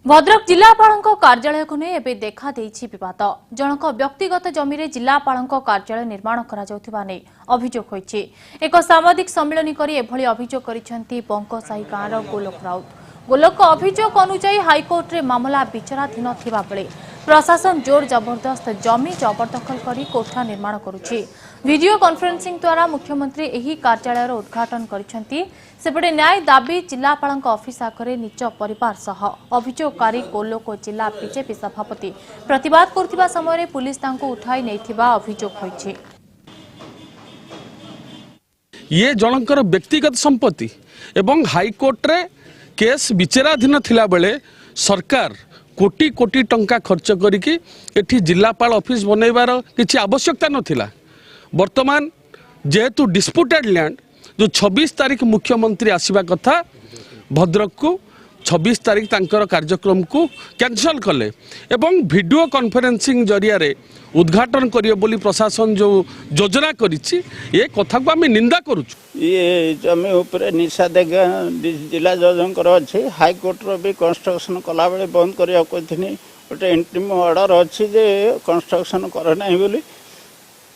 भद्रक जिलापाल कार्यालय को नहीं एवं देखा विवाद जनक व्यक्तिगत जमी जिलापाल कार्यालय निर्माण कर अभियोग होईछि। एक साम्बादिक सम्मेलन कर एभली अभियोग करिसेंती बंकसाही गाँवर गोलोक राउत। गोलोक अभियोग अनुसार हाइकोर्ट रे मामला विचाराधीन थिबा बेले प्रशासन जोर जबरदस्त जमी जबरदखल करी कोठा निर्माण करुछि। वीडियो कॉन्फ्रेंसिंग द्वारा मुख्यमंत्री एही कार्यालय उद्घाटन करिसेंती। सेपटे न्याय दाबी जिलापाल ऑफिस आगे निज परिवार सह अभियोगकारी गोलोक जिला बीजेपी सभापति प्रतिवाद करथिबा समय पुलिस तांको उठाई नैथिबा अभियोग होईछि। ये जनकर व्यक्तिगत संपत्ति एवं हाईकोर्ट रे केस विचाराधीन थिला बेले सरकार कोटी कोटी टंका खर्च करिकी एठी जिलापाल ऑफिस बनैबार किछि आवश्यकता नथिला। वर्तमान जेहेतु डिस्प्यूटेड लैंड जो 26 तारीख मुख्यमंत्री आसीबा कथा भद्रक को 26 तारीख तांकर कार्यक्रम को कैंसल कले एवं वीडियो कॉन्फ्रेंसिंग जरिया रे उद्घाटन करियो बोली प्रशासन जो योजना करिछि ये कथा को आम निंदा करूछु। ये जमी उपरे निषेधाज्ञा जिला जजंकर अच्छे हाईकोर्ट रो भी कंस्ट्रक्शन कला बेले बंद करिया कथिनी गोटे इंटरिम ऑर्डर अच्छी जे कंस्ट्रक्शन करे नाही बोली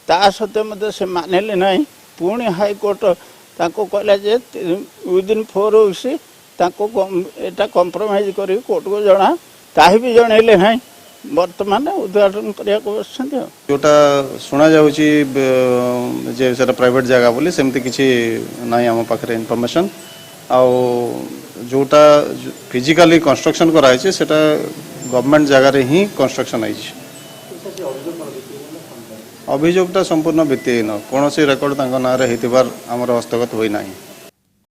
ता सत्य मते से मानेले नाही। पुणी हाईकोर्ट ताको कहला जे विदिन 4 वीक्स ताको एटा कॉम्प्रोमाइज करी कोर्ट को जना ताही भी जणैले नाही। वर्तमान उद्घाटन करिया को बसछन्ती जोटा सुना जाउची जे सेटा प्राइवेट जगह बोली सेमती किछि नाही हम पाखरे इन्फॉर्मेशन आ जोटा फिजिकली कंस्ट्रक्शन कराई छै सेटा गवर्नमेंट जगह रे ही कंस्ट्रक्शन आई छै। अभियोगटा संपूर्ण भित्तिहीन कौन सी रेकर्ड तांको नारे हेतिबार हमर हस्तगत होई नाही।